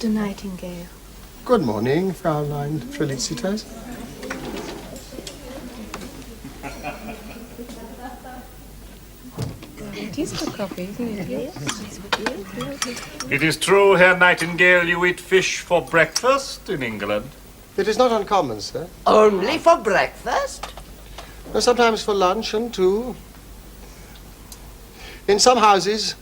Mr. Nightingale. Good morning, Fraulein Felicitas. It is for coffee, isn't it? Yes. It is true, Herr Nightingale, you eat fish for breakfast in England. It is not uncommon, sir. Only for breakfast? No, sometimes for luncheon, too. In some houses,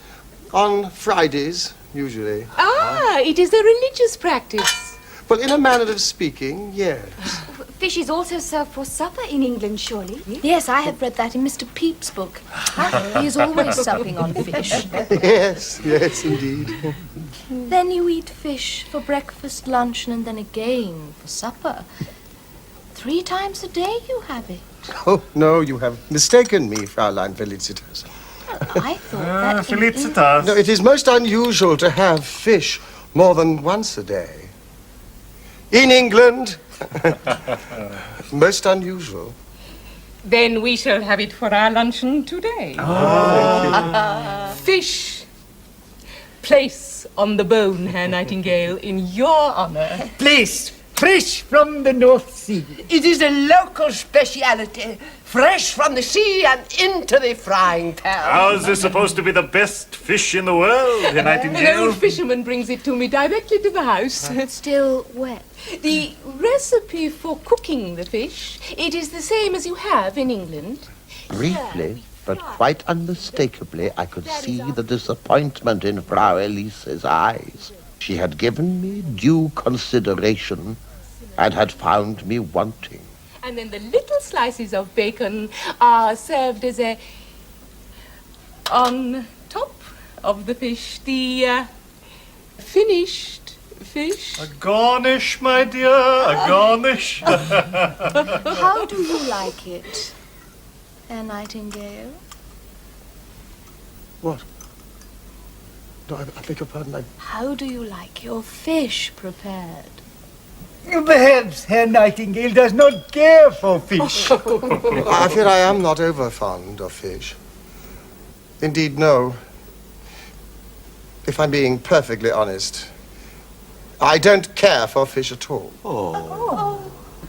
on Fridays, usually. Ah, it is a religious practice. Well, in a manner of speaking, yes. Fish is also served for supper in England, surely? Yes, I have read that in Mr. Pepys' book. He is always supping on fish. Yes, yes, indeed. Then you eat fish for breakfast, luncheon, and then again for supper. 3 times a day you have it. Oh, no, you have mistaken me, Fraulein Felicitas. I thought that... Felicitas. No, it is most unusual to have fish more than once a day. In England, most unusual. Then we shall have it for our luncheon today. Fish. Place on the bone, Herr Nightingale, in your honor. Please, fish from the North Sea. It is a local speciality. Fresh from the sea and into the frying pan. How is this supposed to be the best fish in the world, Herr An Nightingale? old fisherman brings it to me directly to the house. Still wet. The recipe for cooking the fish, it is the same as you have in England. Briefly, but quite unmistakably, I could see the disappointment in Frau Elise's eyes. She had given me due consideration and had found me wanting. And then the little slices of bacon are served as a... on top of the fish, the finished fish. A garnish, my dear, a garnish. How do you like it, Herr Nightingale? What? No, I beg your pardon. How do you like your fish prepared? Perhaps Herr Nightingale does not care for fish. I fear I am not over fond of fish. Indeed, no. If I'm being perfectly honest, I don't care for fish at all.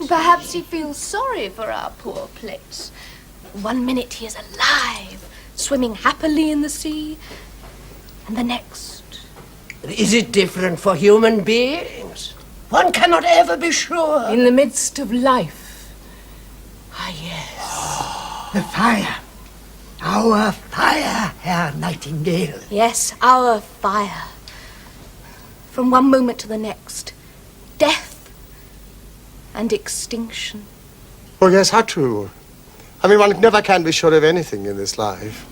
Perhaps he feels sorry for our poor place. 1 minute he is alive, swimming happily in the sea, and the next... Is it different for human beings? One cannot ever be sure. In the midst of life. Ah, yes. The fire. Our fire, Herr Nightingale. Yes, our fire. From one moment to the next, death and extinction. Oh, yes, how true. I mean, one never can be sure of anything in this life.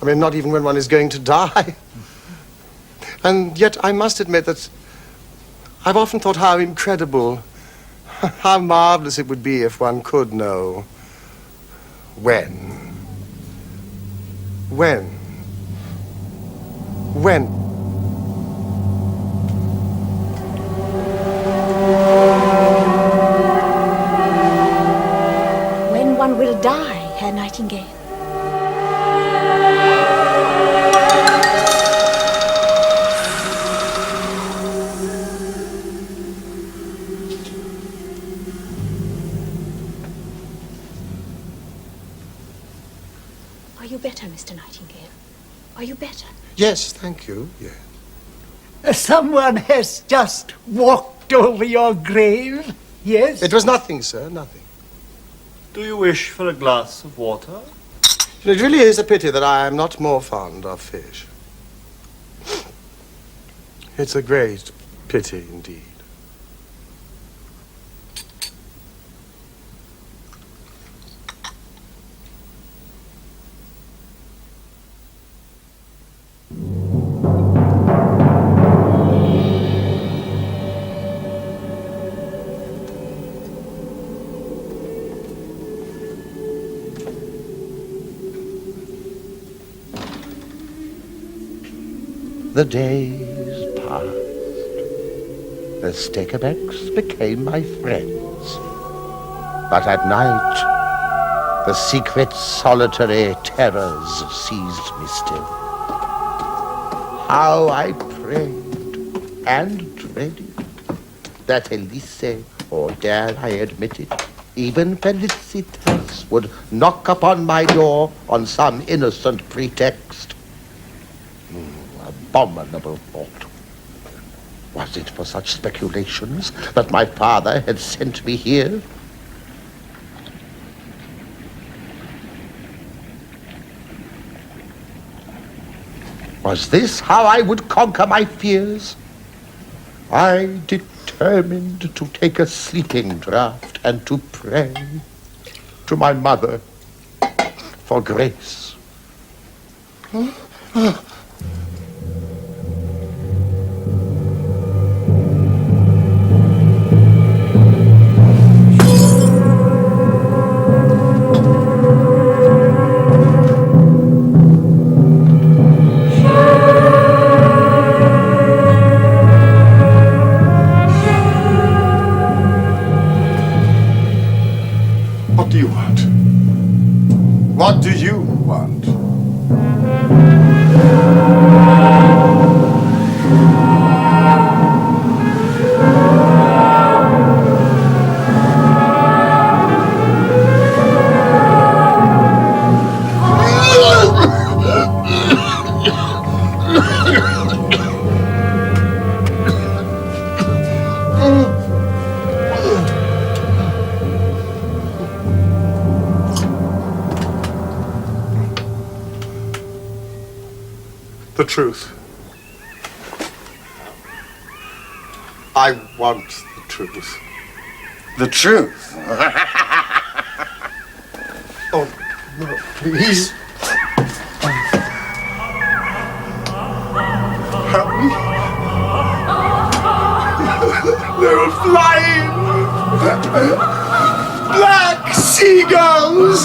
I mean, not even when one is going to die. And yet I must admit that I've often thought how incredible, how marvelous it would be if one could know when. When. When one will die, Herr Nightingale. Are you better, Mr. Nightingale? Are you better? Yes, thank you, yes. Someone has just walked over your grave, yes? It was nothing, sir, nothing. Do you wish for a glass of water? It really is a pity that I am not more fond of fish. It's a great pity indeed. The days passed. The Steckerbergs became my friends. But at night, the secret solitary terrors seized me still. How I prayed and dreamed already. That Elise, or dare I admit it, even Felicitas would knock upon my door on some innocent pretext. Abominable thought. Was it for such speculations that my father had sent me here? Was this how I would conquer my fears? I determined to take a sleeping draught and to pray to my mother for grace. What do you want? What do you want? The truth. I want the truth. The truth? Oh, no, please. Help me. They're flying. Black seagulls.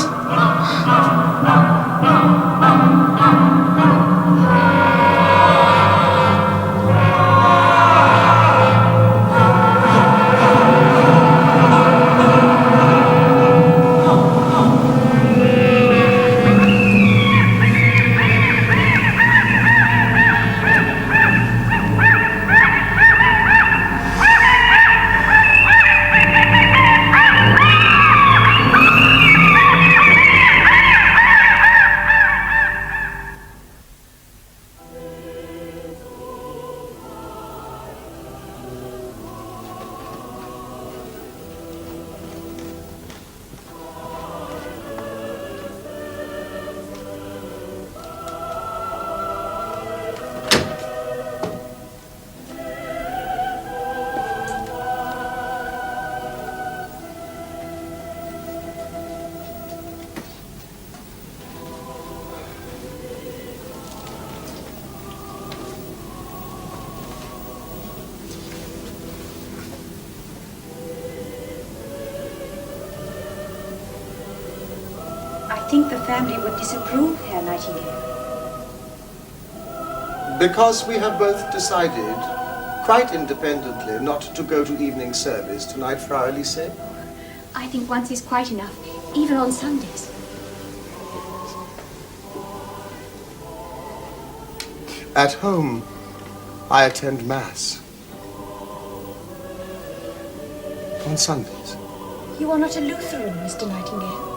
I think the family would disapprove, Herr Nightingale. Because we have both decided, quite independently, not to go to evening service tonight, Frau Elise. I think once is quite enough, even on Sundays. At home, I attend Mass. On Sundays. You are not a Lutheran, Mr. Nightingale.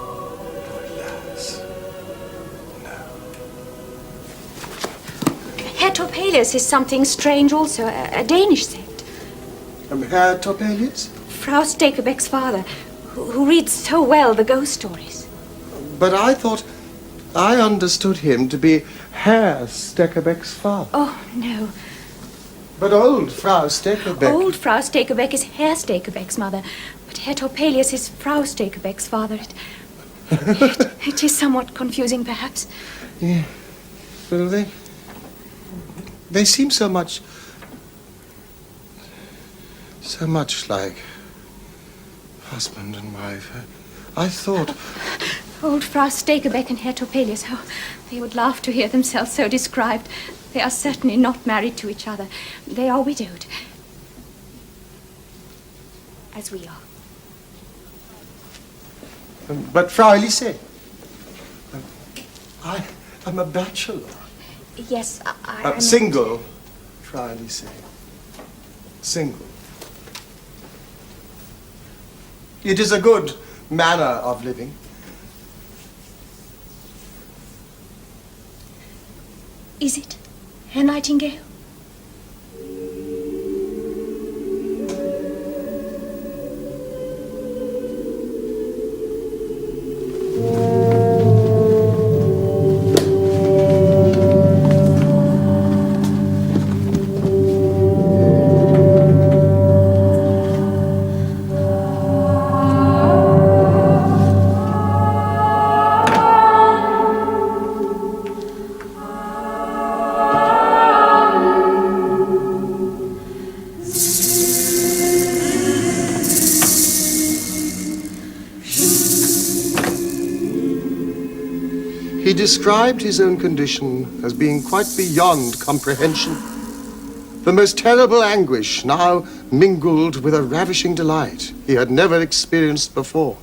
Herr Topelius is something strange also, a Danish saint. Herr Topelius? Frau Stekebeck's father, who reads so well the ghost stories. But I thought I understood him to be Herr Stekebeck's father. Oh, no. But old Frau Stekebeck... Old Frau Stekebeck is Herr Stekebeck's mother, but Herr Topelius is Frau Stekebeck's father. It is somewhat confusing, perhaps. Yeah. Well, they seem so much like husband and wife. I thought... Old Frau Stekebeck and Herr Topelius, how they would laugh to hear themselves so described. They are certainly not married to each other. They are widowed. As we are. But Frau Elise, I'm a bachelor. Yes, I'm... Single, Frau Elise. single. It is a good manner of living. Is it, Herr Nightingale? He described his own condition as being quite beyond comprehension. The most terrible anguish now mingled with a ravishing delight he had never experienced before.